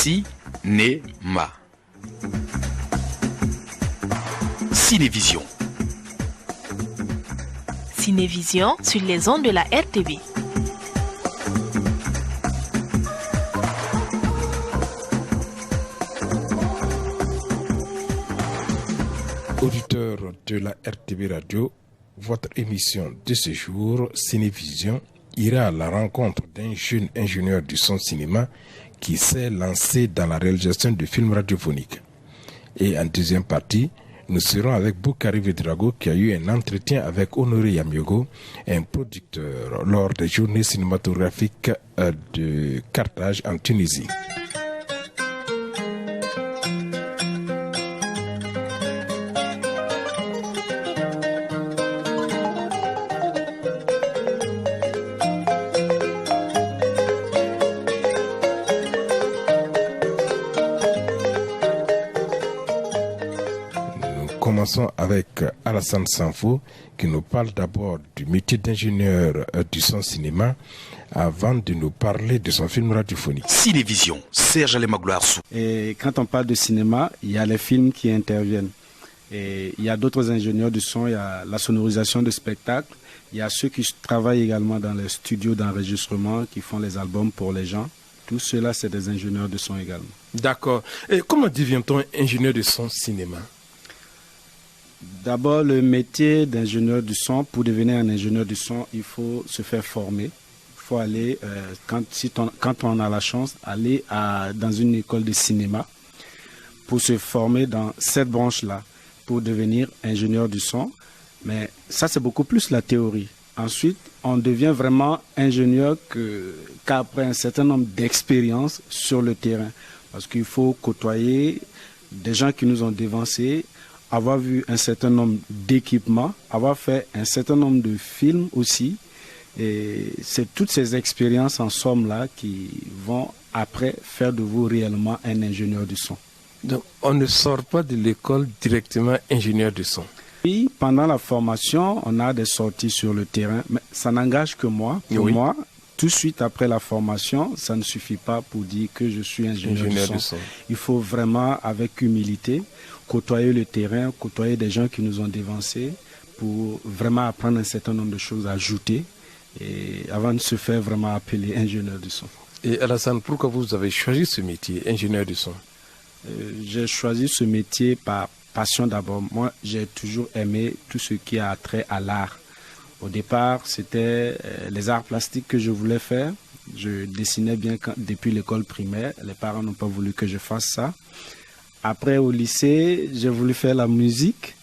Cinéma. Cinévision. Cinévision sur les ondes de la RTB. Auditeurs de la RTB Radio, votre émission de ce jour, Cinévision, ira à la rencontre d'un jeune ingénieur du son cinéma qui s'est lancé dans la réalisation de films radiophoniques. Et en deuxième partie, nous serons avec Boukari Vedrago qui a eu un entretien avec Honoré Yamiogo, un producteur, lors des journées cinématographiques de Carthage en Tunisie. Commençons avec Alassane Sanfo qui nous parle d'abord du métier d'ingénieur du son cinéma avant de nous parler de son film radiophonique. Cinévision, Serge Alemagloire-Sou. Et quand on parle de cinéma, il y a les films qui interviennent. Et il y a d'autres ingénieurs du son, il y a la sonorisation de spectacles, il y a ceux qui travaillent également dans les studios d'enregistrement, qui font les albums pour les gens. Tout cela, c'est des ingénieurs de son également. D'accord. Et comment devient-on ingénieur de son cinéma ? D'abord, le métier d'ingénieur du son, pour devenir un ingénieur du son, il faut se faire former. Il faut aller, quand on a la chance, aller dans une école de cinéma pour se former dans cette branche-là, pour devenir ingénieur du son. Mais ça, c'est beaucoup plus la théorie. Ensuite, on devient vraiment ingénieur qu'après un certain nombre d'expériences sur le terrain. Parce qu'il faut côtoyer des gens qui nous ont dévancés, avoir vu un certain nombre d'équipements, avoir fait un certain nombre de films aussi. Et c'est toutes ces expériences en somme là qui vont après faire de vous réellement un ingénieur du son. Donc on ne sort pas de l'école directement ingénieur du son. Oui, pendant la formation, on a des sorties sur le terrain, mais ça n'engage que moi. Pour moi, tout de suite après la formation, ça ne suffit pas pour dire que je suis ingénieur du son. Il faut vraiment, avec humilité, côtoyer le terrain, côtoyer des gens qui nous ont dévancés pour vraiment apprendre un certain nombre de choses, ajouter, et avant de se faire vraiment appeler ingénieur du son. Et Alassane, pourquoi vous avez choisi ce métier, ingénieur du son ? J'ai choisi ce métier par passion d'abord. Moi, j'ai toujours aimé tout ce qui a trait à l'art. Au départ, c'était les arts plastiques que je voulais faire. Je dessinais bien depuis l'école primaire. Les parents n'ont pas voulu que je fasse ça. Après, au lycée, j'ai voulu faire la musique.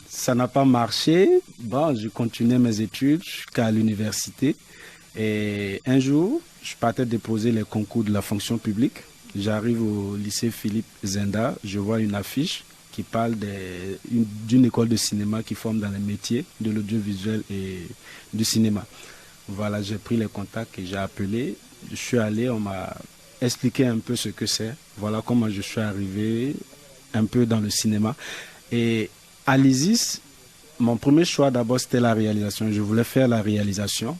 Ça n'a pas marché. Bon, je continuais mes études jusqu'à l'université. Et un jour, je partais déposer les concours de la fonction publique. J'arrive au lycée Philippe Zenda. Je vois une affiche qui parle d'une école de cinéma qui forme dans les métiers de l'audiovisuel et du cinéma. Voilà, j'ai pris les contacts et j'ai appelé. Je suis allé, on m'a expliqué un peu ce que c'est. Voilà comment je suis arrivé un peu dans le cinéma. Et à l'ISIS, mon premier choix d'abord c'était la réalisation. Je voulais faire la réalisation,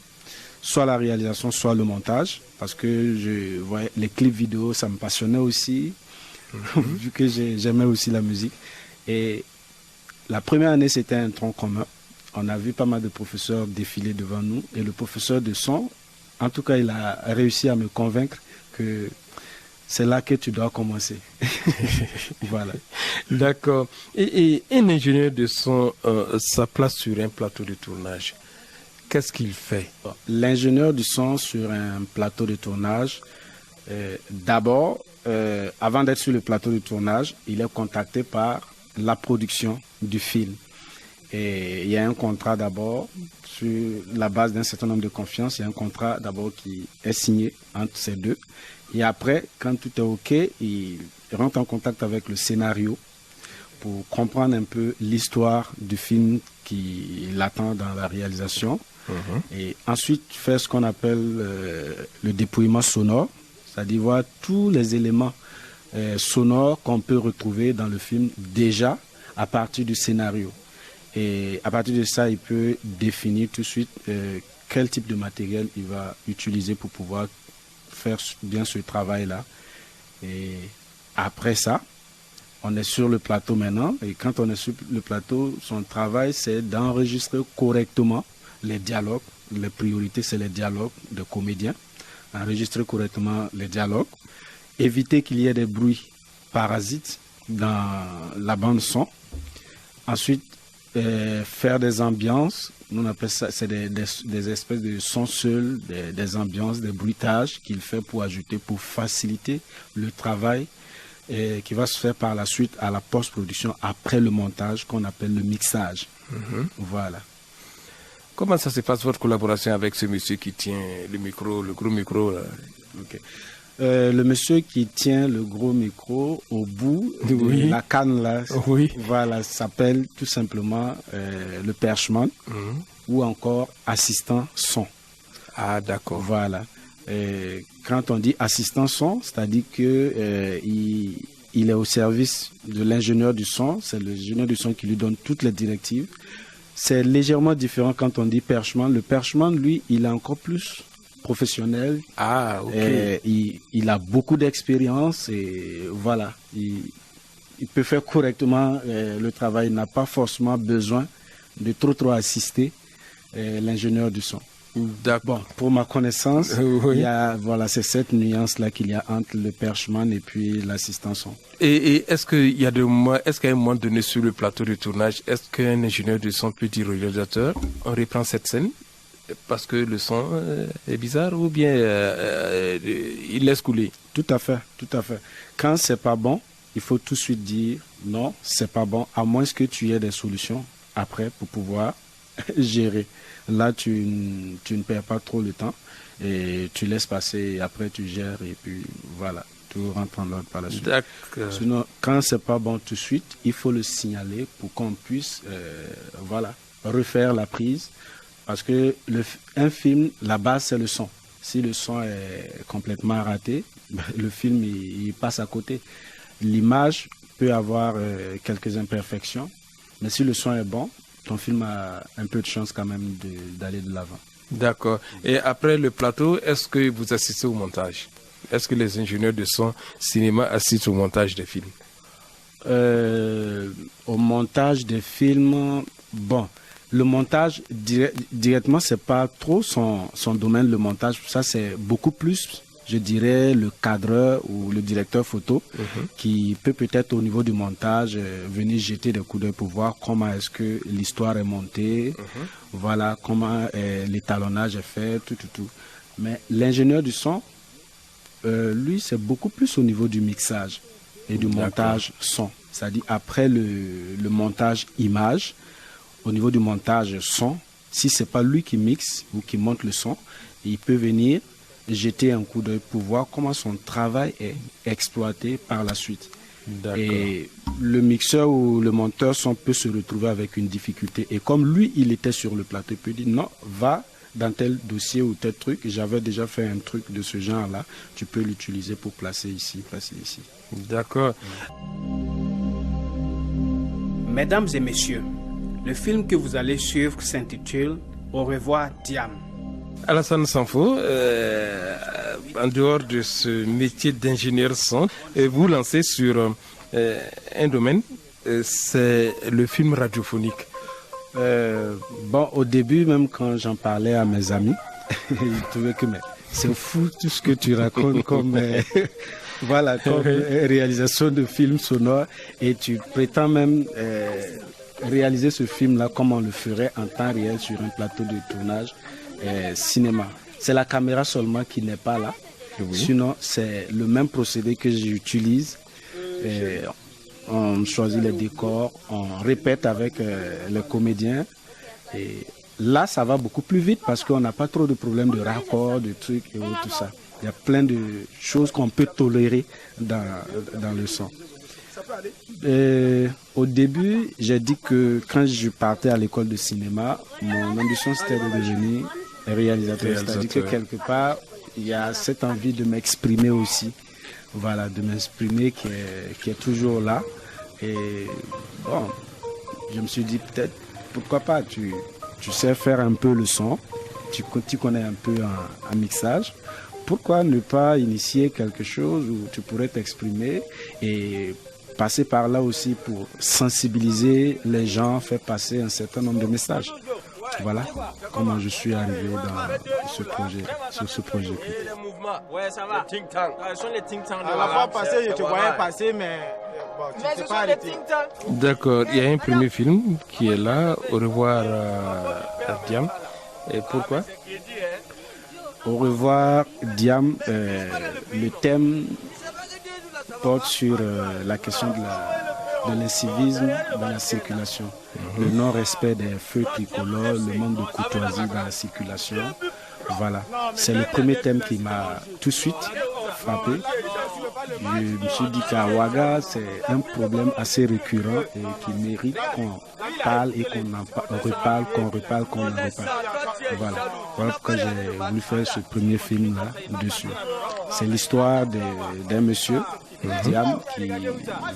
soit la réalisation, soit le montage, parce que je voyais les clips vidéo, ça me passionnait aussi, vu que j'aimais aussi la musique. Et la première année, c'était un tronc commun. On a vu pas mal de professeurs défiler devant nous. Et le professeur de son, en tout cas, il a réussi à me convaincre que c'est là que tu dois commencer. Voilà. D'accord. Et un ingénieur de son, sa place sur un plateau de tournage, qu'est-ce qu'il fait ? L'ingénieur du son sur un plateau de tournage, d'abord, avant d'être sur le plateau de tournage, il est contacté par la production du film. Et il y a un contrat d'abord, sur la base d'un certain nombre de confiance, il y a un contrat d'abord qui est signé entre ces deux. Et après, quand tout est OK, il rentre en contact avec le scénario pour comprendre un peu l'histoire du film qui l'attend dans la réalisation. Et ensuite, faire ce qu'on appelle le dépouillement sonore, c'est-à-dire voir tous les éléments sonores qu'on peut retrouver dans le film déjà à partir du scénario. Et à partir de ça, il peut définir tout de suite quel type de matériel il va utiliser pour pouvoir faire bien ce travail-là. Et après ça, on est sur le plateau maintenant. Et quand on est sur le plateau, son travail, c'est d'enregistrer correctement les dialogues. Les priorités, c'est les dialogues de comédiens. Enregistrer correctement les dialogues. Éviter qu'il y ait des bruits parasites dans la bande son. Ensuite, faire des ambiances. Nous on appelle ça, c'est des espèces de sons seuls, des ambiances, des bruitages qu'il fait pour ajouter, pour faciliter le travail qui va se faire par la suite à la post-production après le montage qu'on appelle le mixage. Voilà. Comment ça se passe votre collaboration avec ce monsieur qui tient le micro, le gros micro là? Okay. Le monsieur qui tient le gros micro au bout de la canne là, voilà, s'appelle tout simplement le perchman ou encore assistant son. Ah d'accord. Voilà. Quand on dit assistant son, c'est-à-dire que il est au service de l'ingénieur du son. C'est l'ingénieur du son qui lui donne toutes les directives. C'est légèrement différent quand on dit perchman. Le perchman, lui, il est encore plus professionnel. Ah, ok. Il a beaucoup d'expérience et voilà. Il peut faire correctement le travail. Il n'a pas forcément besoin de trop assister l'ingénieur du son. Bon, pour ma connaissance, il y a, voilà, c'est cette nuance-là qu'il y a entre le perchman et puis l'assistant son. Et est-ce qu'il y a un moment donné sur le plateau de tournage, est-ce qu'un ingénieur de son peut dire au réalisateur, on reprend cette scène parce que le son est bizarre ou bien il laisse couler? Tout à fait, tout à fait. Quand c'est pas bon, il faut tout de suite dire non, c'est pas bon, à moins que tu aies des solutions après pour pouvoir gérer. Là, tu ne perds pas trop le temps et tu laisses passer et après tu gères et puis voilà, tout rentre en ordre par la suite. D'accord. Sinon, quand c'est pas bon tout de suite, il faut le signaler pour qu'on puisse voilà, refaire la prise parce que un film, la base c'est le son. Si le son est complètement raté, le film il passe à côté. L'image peut avoir quelques imperfections, mais si le son est bon, ton film a un peu de chance quand même d'aller de l'avant. D'accord. Et après le plateau, est-ce que vous assistez au montage? Est-ce que les ingénieurs de son cinéma assistent au montage des films? Au montage des films, bon, le montage directement, c'est pas trop son domaine, le montage. Ça, c'est beaucoup plus, je dirais, le cadreur ou le directeur photo qui peut-être au niveau du montage venir jeter des coups d'œil pour voir comment est-ce que l'histoire est montée, voilà, comment l'étalonnage est fait, tout. Mais l'ingénieur du son, lui, c'est beaucoup plus au niveau du mixage et du montage son. C'est-à-dire après le montage image, au niveau du montage son, si c'est pas lui qui mixe ou qui monte le son, il peut venir jeter un coup d'œil pour voir comment son travail est exploité par la suite. Et le mixeur ou le monteur son peut se retrouver avec une difficulté. Et comme lui, il était sur le plateau, il peut dire non, va dans tel dossier ou tel truc. J'avais déjà fait un truc de ce genre-là. Tu peux l'utiliser pour placer ici, placer ici. D'accord. Mesdames et messieurs, le film que vous allez suivre s'intitule Au revoir Diam. Alassane Sanfo, en dehors de ce métier d'ingénieur son, vous lancez sur un domaine, c'est le film radiophonique. Bon, au début, même quand j'en parlais à mes amis, ils trouvaient que c'est fou tout ce que tu racontes comme, voilà, comme réalisation de films sonores et tu prétends même réaliser ce film-là comme on le ferait en temps réel sur un plateau de tournage cinéma. C'est la caméra seulement qui n'est pas là. Sinon, c'est le même procédé que j'utilise. On choisit les décors, on répète avec les comédiens. Et là, ça va beaucoup plus vite parce qu'on n'a pas trop de problèmes de raccord, de trucs et tout ça. Il y a plein de choses qu'on peut tolérer dans le son. Au début, j'ai dit que quand je partais à l'école de cinéma, mon ambition c'était de devenir réalisateur. C'est-à-dire que quelque part, il y a cette envie de m'exprimer aussi. Voilà, de m'exprimer qui est toujours là. Et bon, je me suis dit peut-être, pourquoi pas, tu sais faire un peu le son, tu connais un peu un mixage. pourquoi ne pas initier quelque chose où tu pourrais t'exprimer et passer par là aussi pour sensibiliser les gens, faire passer un certain nombre de messages. Voilà comment je suis arrivé dans ce projet, sur ce projet. Ouais, ça va. Ce sont les think tanks. À la fois passée, je te voyais passer, mais bon, tu t'es pas arrêté. D'accord, il y a un premier film qui est là, Au revoir Diam. Et pourquoi? Au revoir Diam, le thème porte sur la question de l'incivisme dans la circulation, le non-respect des feux tricolores, le manque de courtoisie dans la circulation. Voilà, c'est le premier thème qui m'a tout de suite frappé. Je me suis dit qu'à Ouaga, c'est un problème assez récurrent et qui mérite qu'on parle et qu'on en reparle, qu'on reparle. Voilà pourquoi j'ai voulu faire ce premier film-là dessus. C'est l'histoire d'un monsieur, Diam, qui,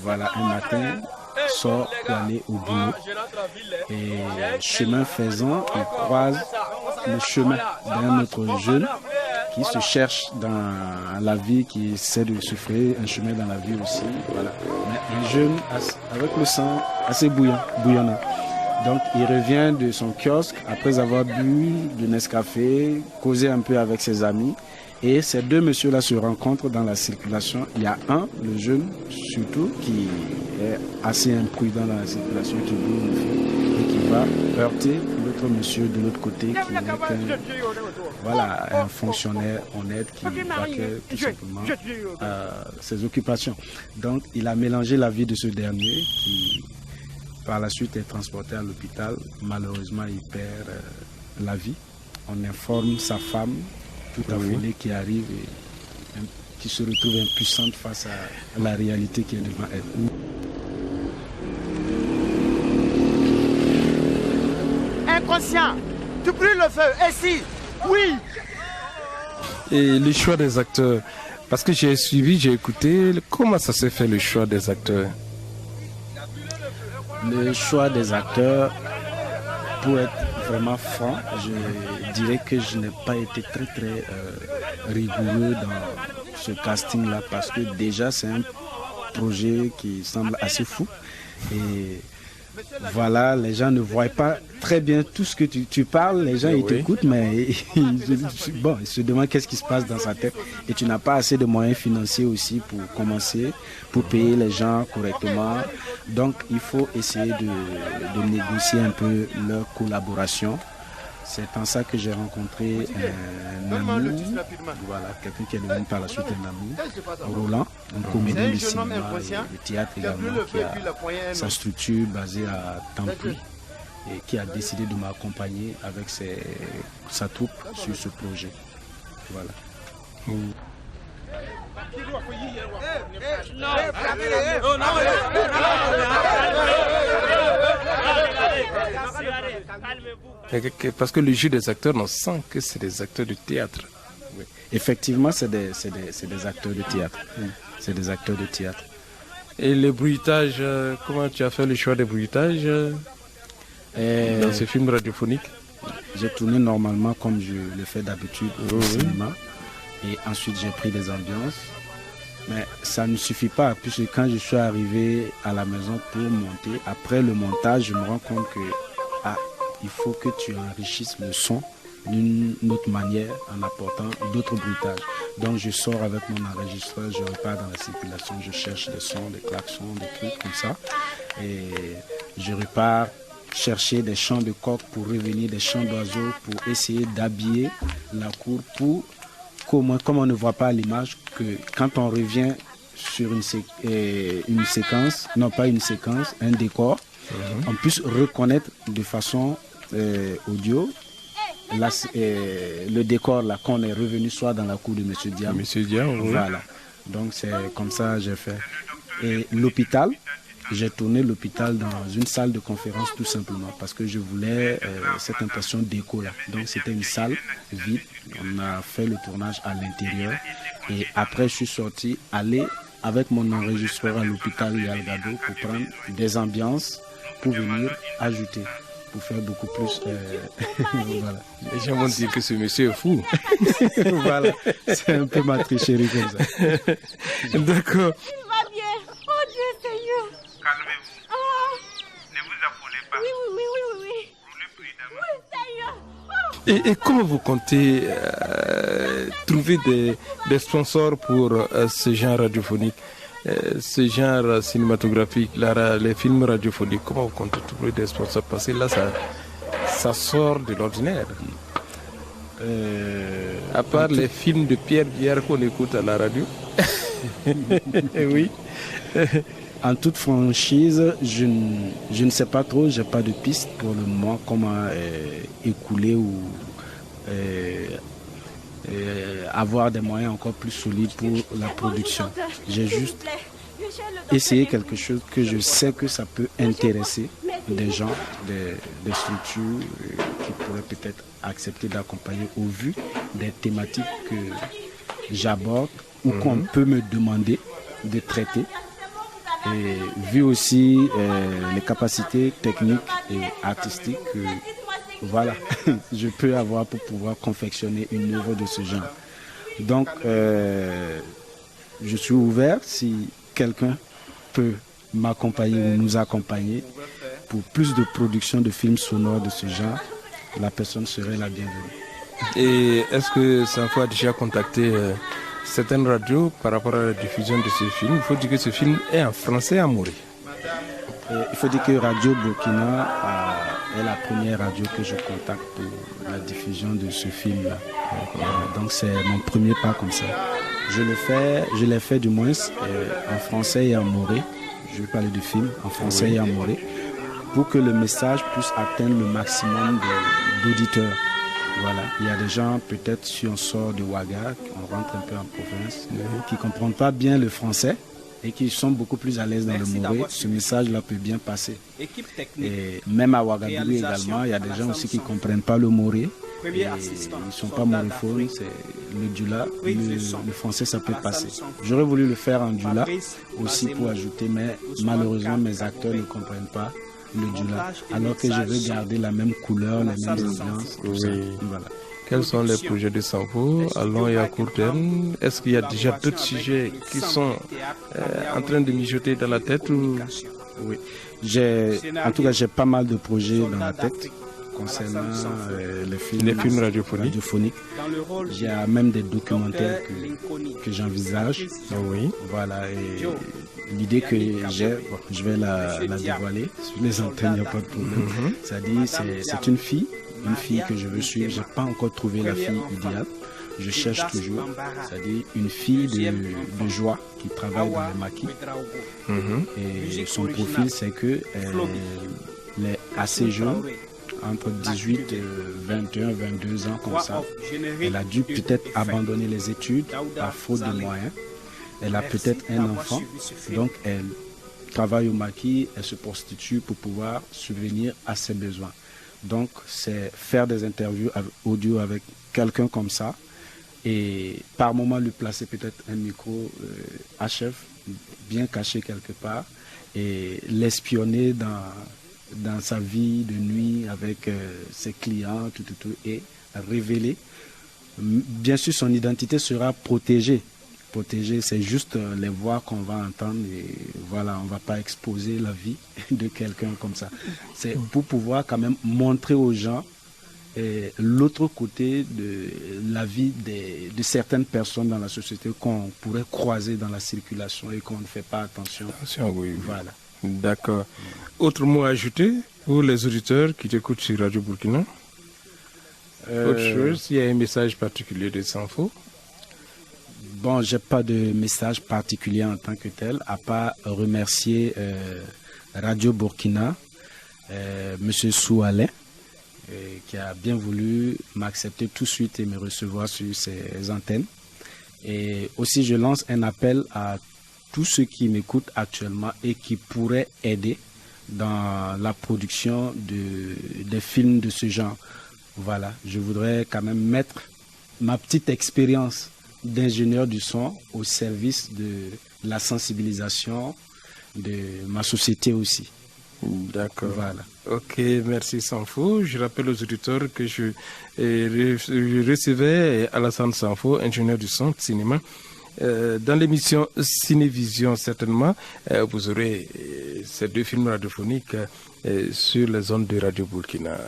voilà, un matin, sort pour aller au boulot. Et chemin faisant, il croise le chemin d'un autre jeune qui se cherche dans la vie, qui essaie de se frayer un chemin dans la vie aussi. Voilà. Mais un jeune avec le sang assez bouillonnant. Donc il revient de son kiosque après avoir bu du Nescafé, causé un peu avec ses amis. Et ces deux messieurs-là se rencontrent dans la circulation. Il y a un, le jeune surtout, qui est assez imprudent dans la circulation, qui boule le feu et qui va heurter l'autre monsieur de l'autre côté, qui est un fonctionnaire honnête qui vaquait tout simplement à ses occupations. Donc il a mélangé la vie de ce dernier qui, par la suite, est transporté à l'hôpital. Malheureusement, il perd la vie. On informe sa femme, tout affolée, qui arrive et qui se retrouve impuissante face à la réalité qui est devant elle. Inconscient, tu brûles le feu, et si? Oui. Et le choix des acteurs, parce que j'ai suivi, j'ai écouté, comment ça s'est fait le choix des acteurs? Le choix des acteurs, pour être vraiment franc, je dirais que je n'ai pas été très rigoureux dans ce casting-là, parce que déjà c'est un projet qui semble assez fou et voilà, les gens ne voient pas très bien tout ce que tu parles, les gens ils t'écoutent, mais ils se demandent qu'est-ce qui se passe dans sa tête et tu n'as pas assez de moyens financiers aussi pour commencer, pour payer les gens correctement. Donc il faut essayer de négocier un peu leur collaboration. C'est en ça que j'ai rencontré un ami, voilà, quelqu'un qui est devenu par la suite un ami, Roland, un comédien de cinéma et de théâtre également, qui a sa structure basée à Tampouy et qui a décidé de m'accompagner avec sa troupe sur ce projet. Voilà. Parce que le jeu des acteurs, on sent que c'est des acteurs de théâtre. Oui. Effectivement, c'est des acteurs de théâtre. C'est des acteurs de théâtre. Et le bruitage, comment tu as fait le choix des bruitages dans ce film radiophonique? J'ai tourné normalement comme je le fais d'habitude au cinéma. Et ensuite, j'ai pris des ambiances. Mais ça ne suffit pas, puisque quand je suis arrivé à la maison pour monter, après le montage, je me rends compte que il faut que tu enrichisses le son d'une autre manière en apportant d'autres bruitages. Donc je sors avec mon enregistreur, je repars dans la circulation, je cherche des sons, des klaxons, des trucs comme ça. Et je repars chercher des chants de coq pour revenir, des chants d'oiseaux pour essayer d'habiller la cour pour comme on ne voit pas à l'image, que quand on revient sur une séquence, non pas une séquence, un décor, on puisse reconnaître de façon audio le décor là qu'on est revenu soit dans la cour de M. Diam. Monsieur Diam, oui. Voilà. Donc c'est comme ça que j'ai fait. Et l'hôpital, j'ai tourné l'hôpital dans une salle de conférence tout simplement parce que je voulais cette impression d'écho là. Donc c'était une salle vide. On a fait le tournage à l'intérieur et après je suis sorti aller avec mon enregistreur à l'hôpital Yalgado pour prendre des ambiances pour venir ajouter, pour faire beaucoup plus. Voilà. Les gens vont dire que ce monsieur est fou. Voilà, c'est un peu ma tricherie comme ça. D'accord. Il va bien. Oh Dieu Seigneur. Calmez-vous. Ne vous affolez pas. Oui. Roulez prudemment. Oui, Seigneur. Et comment vous comptez trouver des sponsors pour ce genre radiophonique, ce genre cinématographique, les films radiophoniques? Comment vous comptez trouver des sponsors? Parce que là, ça sort de l'ordinaire. À part les films de Pierre Bière qu'on écoute à la radio. Oui. En toute franchise, je ne sais pas trop, j'ai pas de piste pour le moment comment écouler ou avoir des moyens encore plus solides pour la production. J'ai juste essayé quelque chose que je sais que ça peut intéresser des gens, des structures qui pourraient peut-être accepter d'accompagner au vu des thématiques que j'aborde ou qu'on peut me demander de traiter. Et vu aussi les capacités techniques et artistiques que voilà, je peux avoir pour pouvoir confectionner une œuvre de ce genre. Donc, je suis ouvert si quelqu'un peut m'accompagner ou nous accompagner pour plus de production de films sonores de ce genre, la personne serait la bienvenue. Et est-ce que Sanfo a déjà contacté certaines radios par rapport à la diffusion de ce film? Il faut dire que ce film est en français à mourir. Il faut dire que Radio Burkina est la première radio que je contacte pour la diffusion de ce film-là. Donc c'est mon premier pas comme ça. Je l'ai fait du moins en français et en moré. Je vais parler du film en français et en moré pour que le message puisse atteindre le maximum d'auditeurs. Voilà, il y a des gens, peut-être si on sort de Ouaga, on rentre un peu en province, qui ne comprennent pas bien le français et qui sont beaucoup plus à l'aise dans le moré. Ce message-là peut bien passer. Et même à Ouagadougou également, il y a des gens aussi qui ne comprennent pas le moré. Ils ne sont pas moréphones, c'est le djoula, le français ça peut passer. J'aurais voulu le faire en djoula aussi pour ajouter, mais malheureusement mes acteurs ne comprennent pas le djoula, alors que je veux garder la même couleur, les mêmes ambiances. Voilà. Quels sont les projets de Sanfo à long et à court terme? Est-ce qu'il y a déjà d'autres sujets qui sont en train de mijoter dans la tête ou... Oui, en tout cas j'ai pas mal de projets dans la tête concernant les films radiophoniques. Il y a même des documentaires que j'envisage. Oui. Voilà, et l'idée que j'ai, je vais la dévoiler sur les antennes, il n'y a pas de problème. C'est-à-dire, c'est une fille que je veux suivre. Je n'ai pas encore trouvé la fille idéale. Je cherche toujours, c'est-à-dire une fille de joie qui travaille dans les maquis. Et son profil, c'est qu'elle est assez jeune, entre 18 et 21, 22 ans comme ça. Elle a dû peut-être abandonner les études à faute de moyens. Elle a peut-être un enfant, donc elle travaille au maquis, elle se prostitue pour pouvoir subvenir à ses besoins. Donc c'est faire des interviews audio avec quelqu'un comme ça et par moment lui placer peut-être un micro HF bien caché quelque part et l'espionner dans sa vie de nuit avec ses clients, tout, et révéler. Bien sûr, son identité sera protégée. C'est juste les voix qu'on va entendre et voilà, on ne va pas exposer la vie de quelqu'un comme ça. C'est pour pouvoir quand même montrer aux gens l'autre côté de la vie de certaines personnes dans la société qu'on pourrait croiser dans la circulation et qu'on ne fait pas attention. Oui. Voilà. D'accord. Autre mot à ajouter pour les auditeurs qui t'écoutent sur Radio Burkina? Autre chose, il y a un message particulier de Sanfo? Bon, j'ai pas de message particulier en tant que tel, à part remercier Radio Burkina, Monsieur Soualin, qui a bien voulu m'accepter tout de suite et me recevoir sur ses antennes. Et aussi, je lance un appel à tous ceux qui m'écoutent actuellement et qui pourraient aider dans la production des films de ce genre. Voilà, je voudrais quand même mettre ma petite expérience d'ingénieur du son au service de la sensibilisation de ma société aussi. D'accord. Voilà. Ok, merci Sanfo. Je rappelle aux auditeurs que je recevais Alassane Sanfo, ingénieur du son de cinéma. Dans l'émission Cinévision, certainement, vous aurez ces 2 films radiophoniques sur les ondes de Radio Burkina.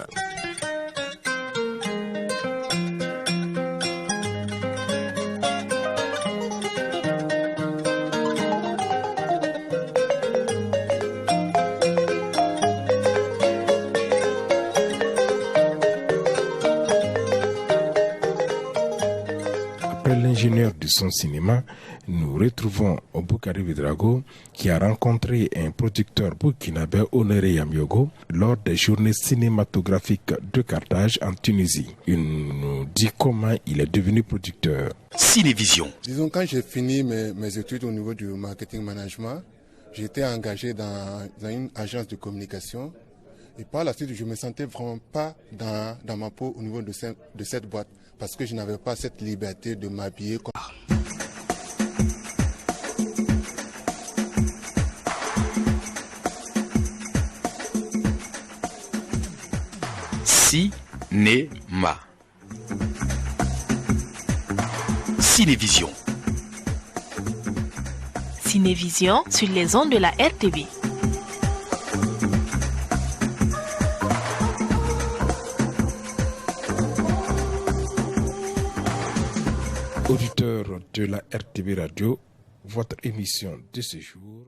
L'ingénieur du son cinéma, nous retrouvons Boukari Vidrago qui a rencontré un producteur burkinabé Honoré Yamyogo lors des journées cinématographiques de Carthage en Tunisie. Il nous dit comment il est devenu producteur. Cinévision. Disons, quand j'ai fini mes études au niveau du marketing management, j'ai été engagé dans une agence de communication. Et par la suite, je ne me sentais vraiment pas dans ma peau au niveau de cette boîte. Parce que je n'avais pas cette liberté de m'habiller comme... Cinéma. Cinévision. Cinévision sur les ondes de la RTV. Auditeurs de la RTV Radio, votre émission de ce jour